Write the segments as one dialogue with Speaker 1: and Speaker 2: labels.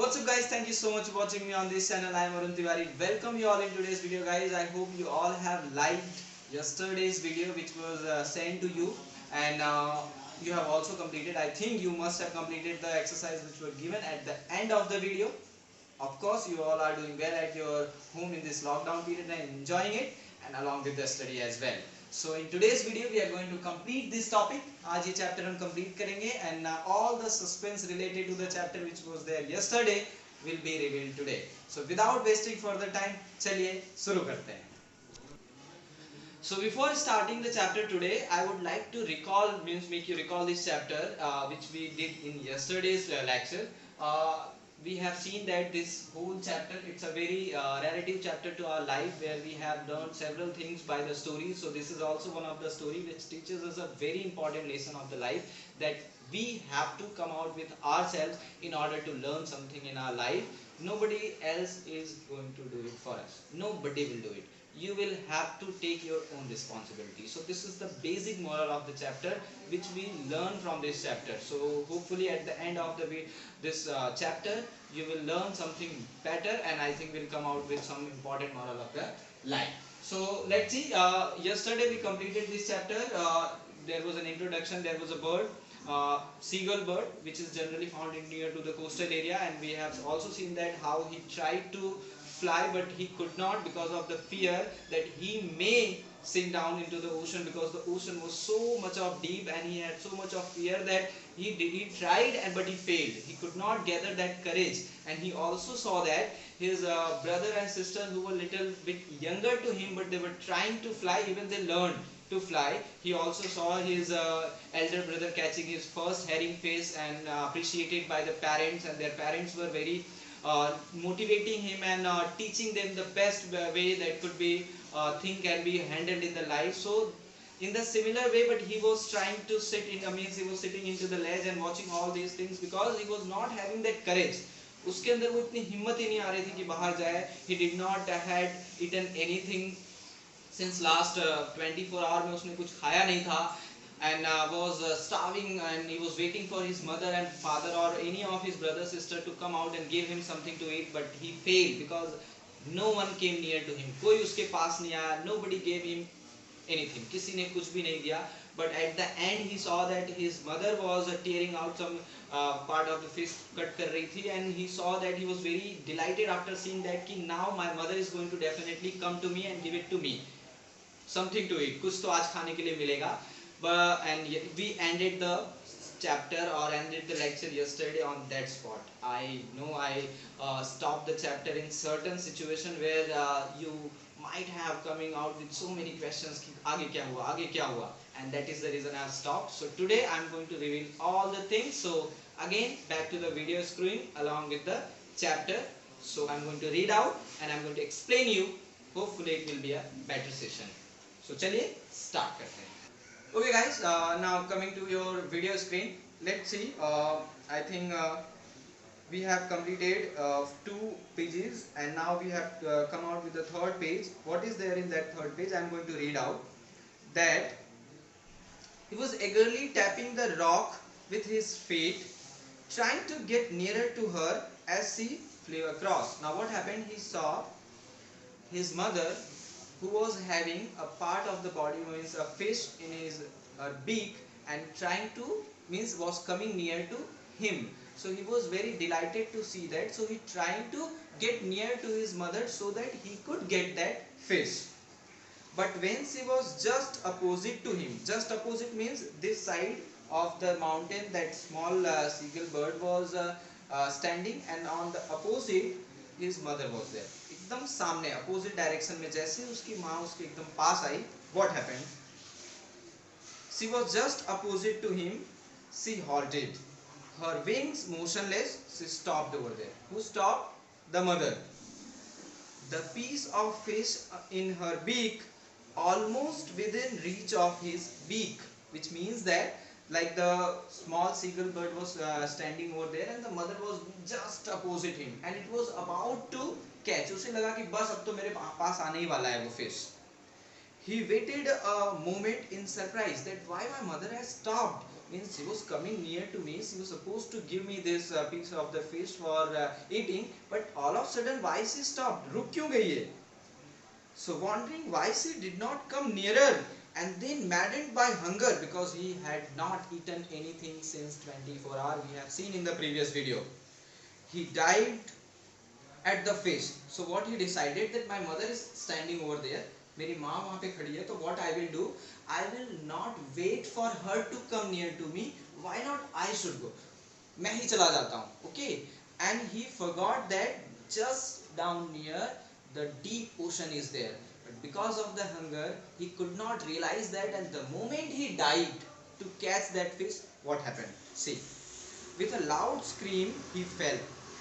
Speaker 1: What's up guys, thank you so much for watching me on this channel. I am Arun Tiwari. Welcome you all in today's video guys. I hope you all have liked yesterday's video which was sent to you, and you have also completed. I think you must have completed the exercise which were given at the end of the video. Of course you all are doing well at your home in this lockdown period and enjoying it, and along with the study as well. So in today's video we are going to complete this topic. आज ये chapter हम complete करेंगे, and all the suspense related to the chapter which was there yesterday will be revealed today. So without wasting further time, चलिए शुरू करते हैं. So before starting the chapter today, I would like to make you recall this chapter which we did in yesterday's lecture. We have seen that this whole chapter, it's a very relative chapter to our life, where we have learned several things by the story. So this is also one of the story which teaches us a very important lesson of the life, that we have to come out with ourselves in order to learn something in our life. Nobody else is going to do it for us. Nobody will do it. You will have to take your own responsibility. So this is the basic moral of the chapter which we learn from this chapter. So hopefully at the end of this chapter you will learn something better, and I think we'll come out with some important moral of the life. So let's see, yesterday we completed this chapter. There was an introduction, there was a bird, seagull bird, which is generally found in near to the coastal area, and we have also seen that how he tried to fly but he could not, because of the fear that he may sink down into the ocean, because the ocean was so much of deep, and he had so much of fear that he tried but he failed. He could not gather that courage, and he also saw that his brother and sister, who were little bit younger to him but they were trying to fly, even they learned to fly. He also saw his elder brother catching his first herring fish, and appreciated by the parents, and their parents were very motivating him and teaching them the best way that could be thing can be handled in the life. So in the similar way, but he was trying to sit in, he was sitting into the ledge and watching all these things, because he was not having that courage. उसके अंदर वो इतनी हिम्मत ही नहीं आ रही थी कि बाहर जाए. He did not had eaten anything since last 24 hours में उसने कुछ खाया नहीं था, and was starving, and he was waiting for his mother and father or any of his brother sister to come out and give him something to eat, but he failed because no one came near to him. कोई उसके पास नहीं आया. Nobody gave him anything. किसी ने कुछ भी नहीं दिया. But at the end he saw that his mother was tearing out some part of the fish, cut कर रही थी, and he saw that he was very delighted after seeing that कि now my mother is going to definitely come to me and give it to me, something to eat. कुछ तो आज खाने के लिए मिलेगा. And we ended the chapter or ended the lecture yesterday on that spot. I know I stopped the chapter in certain situation where you might have coming out with so many questions कि आगे क्या हुआ, आगे क्या हुआ, and that is the reason I have stopped. So today I am going to reveal all the things. So again back to the video screen along with the chapter. So I am going to read out and I am going to explain you. Hopefully it will be a better session. So चलिए start करते हैं. Okay guys, now coming to your video screen, let's see. I think we have completed 2 pages, and now we have come out with the third page. What is there in that third page? I am going to read out that he was eagerly tapping the rock with his feet, trying to get nearer to her as she flew across. Now what happened? He saw his mother, who was having a part of the body, means a fish in his beak, and trying to, means was coming near to him. So he was very delighted to see that. So he trying to get near to his mother so that he could get that fish. But when she was just opposite to him, just opposite means this side of the mountain, that small seagull bird was standing, and on the opposite his mother was there. एकदम सामने opposite direction में जैसे उसकी माँ उसके एकदम पास आई, what happened? She was just opposite to him. She halted, her wings motionless. She stopped over there. Who stopped? The mother. The piece of fish in her beak almost within reach of his beak, which means that like the small seagull bird was standing over there, and the mother was just opposite him, and it was about to catch. उसे लगा कि बस अब तो मेरे पास आने ही वाला है वो fish. He waited a moment in surprise that why my mother has stopped. means he was coming near to me. She was supposed to give me this piece of the fish for eating, but all of a sudden why she stopped? रुक क्यों गई है? So wondering why she did not come nearer, and then maddened by hunger because he had not eaten anything since 24 hours, we have seen in the previous video. He dived at the fish. So what he decided, that my mother is standing over there, मेरी माँ वहाँ पे खड़ी है, तो what I will do, I will not wait for her to come near to me. Why not I should go? मैं ही चला जाता हूँ. Okay, and he forgot that just down near the deep ocean is there. But because of the hunger, he could not realize that, and the moment he dived to catch that fish, what happened? See, with a loud scream, he fell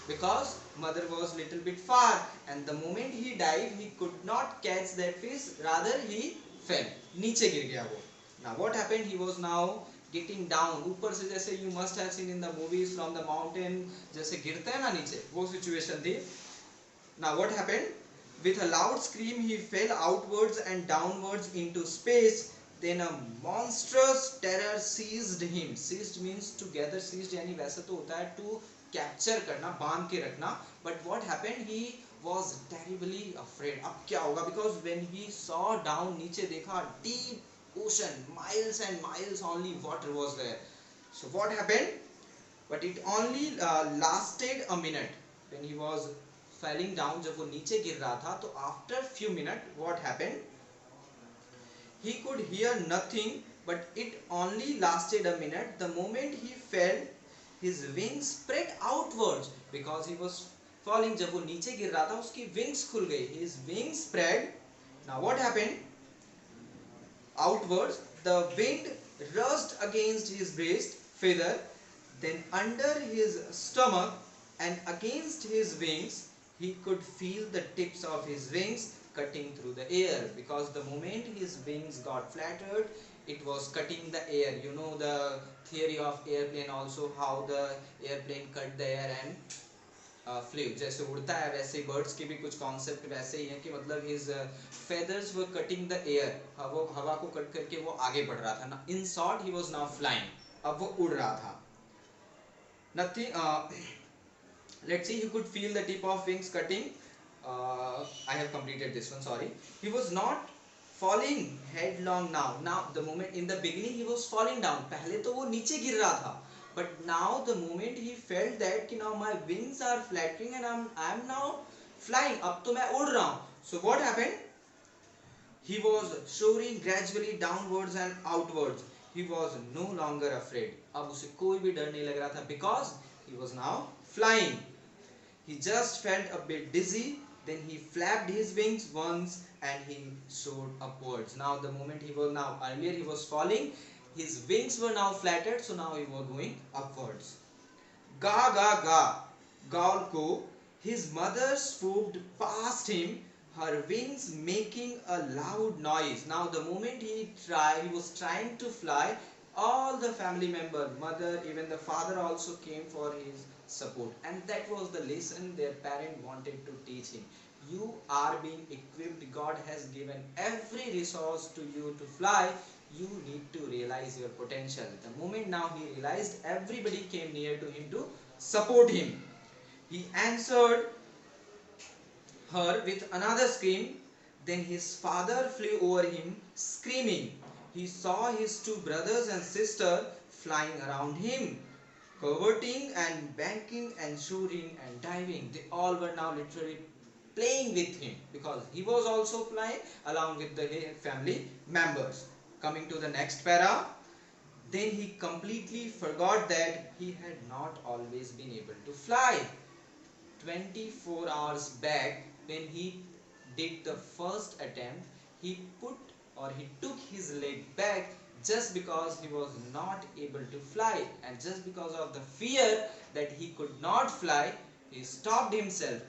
Speaker 1: because mother was little bit far, and the moment he dived, he could not catch that fish. Rather, he fell. नीचे गिर गया वो. Now what happened? He was now getting down. ऊपर से जैसे you must have seen in the movies from the mountain, जैसे गिरते हैं ना नीचे, वो situation थी. Now what happened? With a loud scream, he fell outwards and downwards into space. Then a monstrous terror seized him. Seized means to gather. Seized यानी वैसे तो होता है to capture करना, बांध के रखना. But what happened? He was terribly afraid. अब क्या होगा? Because when he saw down, नीचे देखा, deep ocean, miles and miles only water was there. So what happened? But it only lasted a minute. When he was falling down, जब वो नीचे गिर रहा था, तो after few minutes, what happened? He could hear nothing, but it only lasted a minute. The moment he fell, his wings spread outwards because he was falling. जब वो नीचे गिर रहा था, उसकी wings खुल गई. His wings spread. Now what happened? Outwards, the wind rushed against his breast feather, then under his stomach and against his wings. He could feel the tips of his wings cutting through the air, because the moment his wings got flattered, it was cutting the air. You know the theory of airplane also, how the airplane cut the air and flew. जैसे उड़ता है वैसे ही birds की भी कुछ concept वैसे ही है कि मतलब his feathers were cutting the air. वो हवा को कट करके वो आगे बढ़ रहा था ना. In short, he was now flying. अब वो उड़ रहा था. Nothing. Let's see, he could feel the tip of wings cutting. I have completed this one, sorry. He was not falling headlong now. Now the moment, in the beginning he was falling down. पहले तो वो नीचे गिर रहा था. But now the moment he felt that कि now my wings are flattering and I'm now flying. अब तो मैं उड़ रहा हूँ. So what happened? He was soaring gradually downwards and outwards. He was no longer afraid. अब उसे कोई भी डर नहीं लग रहा था, because he was now flying. He just felt a bit dizzy, then he flapped his wings once and he soared upwards. Now the moment he was now, earlier he was falling, his wings were now flattened, so now he was going upwards. Ga ga ga, Gaulko, his mother swooped past him, her wings making a loud noise. Now the moment he was trying to fly, all the family member, mother, even the father also came for his support, and that was the lesson their parent wanted to teach him. You are being equipped. God has given every resource to you to fly. You need to realize your potential. The moment now he realized, everybody came near to him to support him. He answered her with another scream. Then his father flew over him screaming. He saw his two brothers and sister flying around him, curveting and banking and shooting and diving. They all were now literally playing with him, because he was also flying along with the family members. Coming to the next para, then he completely forgot that he had not always been able to fly. 24 hours back, when he did the first attempt, he took his leg back just because he was not able to fly, and just because of the fear that he could not fly, he stopped himself.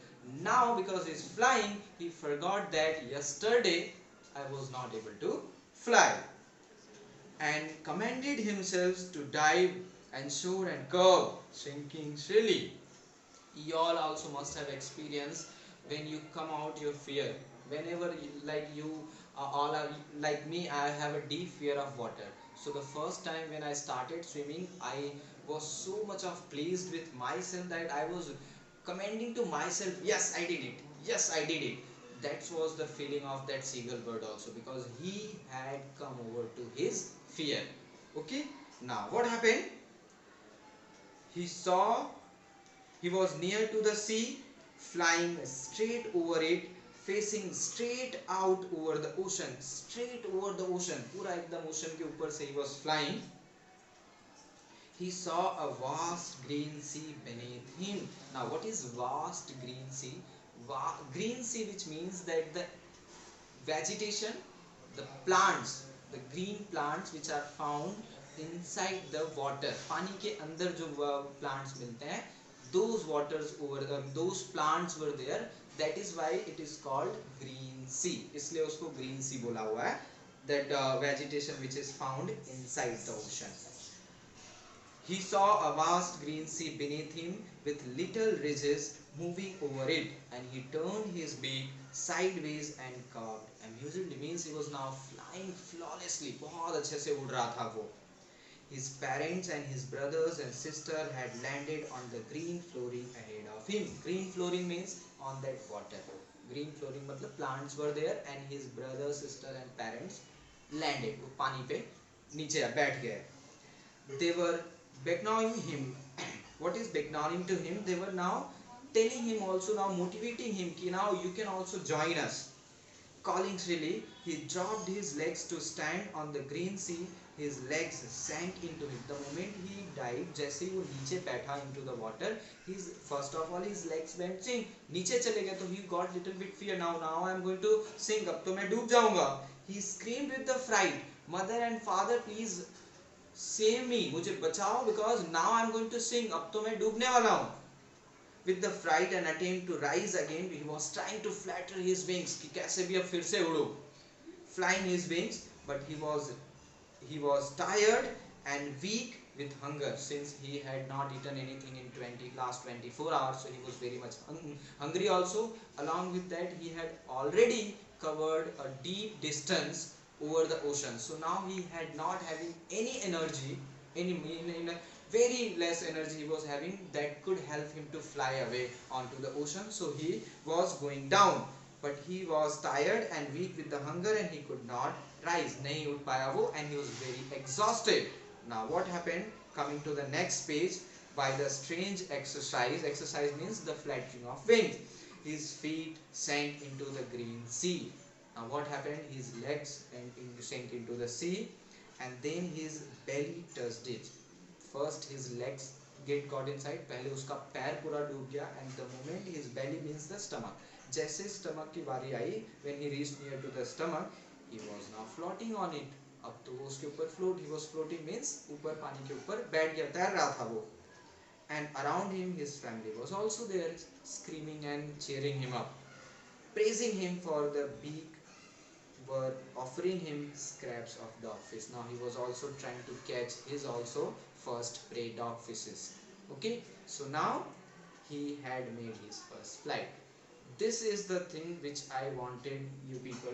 Speaker 1: Now because he is flying, he forgot that yesterday I was not able to fly, and commanded himself to dive and soar and curve, sinking shrilly. You all also must have experienced when you come out your fear. Whenever you all are like me, I have a deep fear of water. So the first time when I started swimming, I was so much of pleased with myself that I was commending to myself, yes I did it, yes I did it. That was the feeling of that seagull bird also, because he had come over to his fear. Okay, now what happened? He saw, he was near to the sea, flying straight over it, facing straight out over the ocean, straight over the ocean, पूरा एकदम ocean के ऊपर से he was flying. He saw a vast green sea beneath him. Now, what is vast green sea? Green sea, which means that the vegetation, the plants, the green plants which are found inside the water. पानी के अंदर जो plants मिलते हैं, those waters over those plants were there. That is why it is called green sea. इसलिए उसको green sea बोला हुआ है. That vegetation which is found inside the ocean. He saw a vast green sea beneath him with little ridges moving over it, and he turned his beak sideways and cawed amusedly. Means he was now flying flawlessly. बहुत अच्छे से उड़ रहा था वो. His parents and his brothers and sister had landed on the green flooring ahead of him. Green flooring means on that water. Green flooring मतलब plants were there and his brother, sister and parents landed. वो पानी पे नीचे बैठ गए. They were beckoning him. What is beckoning to him? They were now telling him, also now motivating him कि now you can also join us. Calling shrilly, he dropped his legs to stand on the green sea. His legs sank into it. The moment he dived, जैसे ही वो नीचे बैठा into the water, his first of all his legs went sink. नीचे चले गए तो he got little bit fear. Now I am going to sink. अब तो मैं डूब जाऊंगा. He screamed with the fright, mother and father, please save me, मुझे बचाओ, because now I am going to sink. अब तो मैं डूबने वाला हूँ. With the fright and attempt to rise again, he was trying to flatter his wings कि कैसे भी अब फिर से उड़ो, flying his wings, but he was tired and weak with hunger, since he had not eaten anything in last 24 hours, so he was very much hungry also. Along with that, he had already covered a deep distance over the ocean, so now he had not having any energy, very less energy he was having that could help him to fly away onto the ocean. So he was going down, but he was tired and weak with the hunger and he could not rise. नहीं उठ पाया वो, and he was very exhausted. Now what happened? Coming to the next page, by the strange exercise means the flattering of wings, his feet sank into the green sea. Now what happened? His legs sank into the sea, and then his belly touched it. First his legs got inside, पहले उसका पैर पूरा डूब गया, and the moment his belly means the stomach, जैसे stomach की बारी आई, when he reached near to the stomach, he was now floating on it. अब तो वो उसके ऊपर he was floating means ऊपर पानी के ऊपर बैठ गया, तैर रहा था वो. And around him his family was also there, screaming and cheering him up, praising him for the beak, were offering him scraps of dogfish. Now he was also trying to catch his also first prey, dogfishes. Okay, so now he had made his first flight. This is the thing which I wanted you people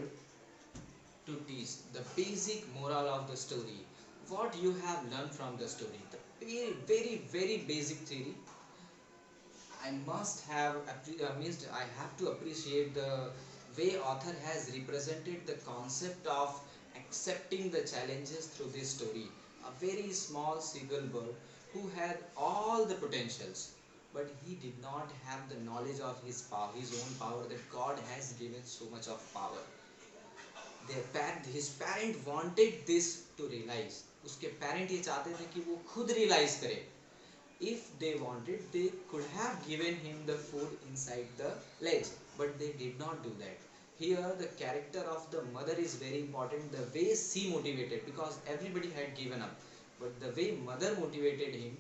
Speaker 1: to teach, the basic moral of the story. What you have learned from the story, the very basic theory. I must have I have to appreciate the way author has represented the concept of accepting the challenges through this story. A very small seagull bird who had all the potentials, but he did not have the knowledge of his power, his own power, that God has given so much of power. His parent wanted this to realize. उसके parent ये चाहते थे कि वो खुद realize करे. If they wanted, they could have given him the food inside the ledge, but they did not do that. Here the character of the mother is very important, the way she motivated, because everybody had given up, but the way mother motivated him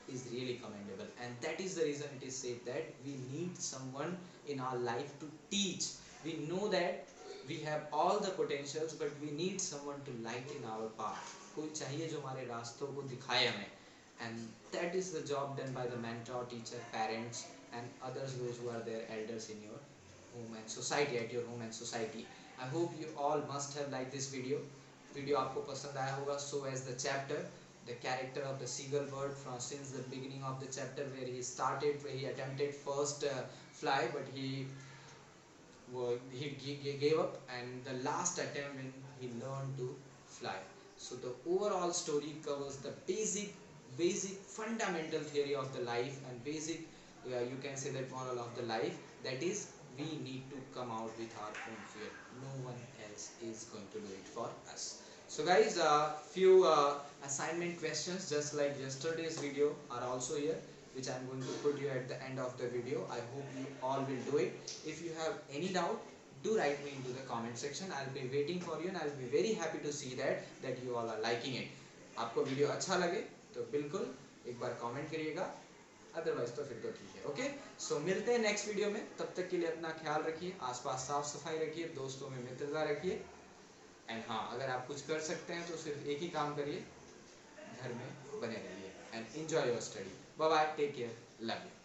Speaker 1: is really commendable, and that is the reason it is said that we need someone in our life to teach. We know that we have all the potentials, but we need someone to lighten our path. कोई चाहिए जो हमारे रास्तों को दिखाए हमें, and that is the job done by the mentor, teacher, parents and others, those who are their elders in your home and society, at your home and society. I hope you all must have liked this video. Video आपको पसंद आया होगा. So as the chapter, the character of the seagull bird from since the beginning of the chapter where he started, where he attempted first fly, but he gave up, and the last attempt when he learned to fly. So the overall story covers the basic fundamental theory of the life, and basic you can say that moral of the life, that is we need to come out with our own fear. No one else is going to do it for us. So guys, few assignment questions just like yesterday's video are also here, which I am going to put you at the end of the video. I hope you all will do it. If you have any doubt, do write me into the comment section. I'll be waiting for you, and I'll be very happy to see that you all are liking it. आपको video अच्छा लगे तो बिल्कुल एक बार comment करिएगा, otherwise तो फिर तो ठीक है. ओके, सो मिलते हैं नेक्स्ट वीडियो में. तब तक के लिए अपना ख्याल रखिए, आसपास साफ सफाई रखिए, दोस्तों में मित्रता रखिए. एंड हाँ, अगर आप कुछ कर सकते हैं तो सिर्फ एक ही काम करिए, घर में बने रहिए and enjoy your study. Bye bye, take care, love you.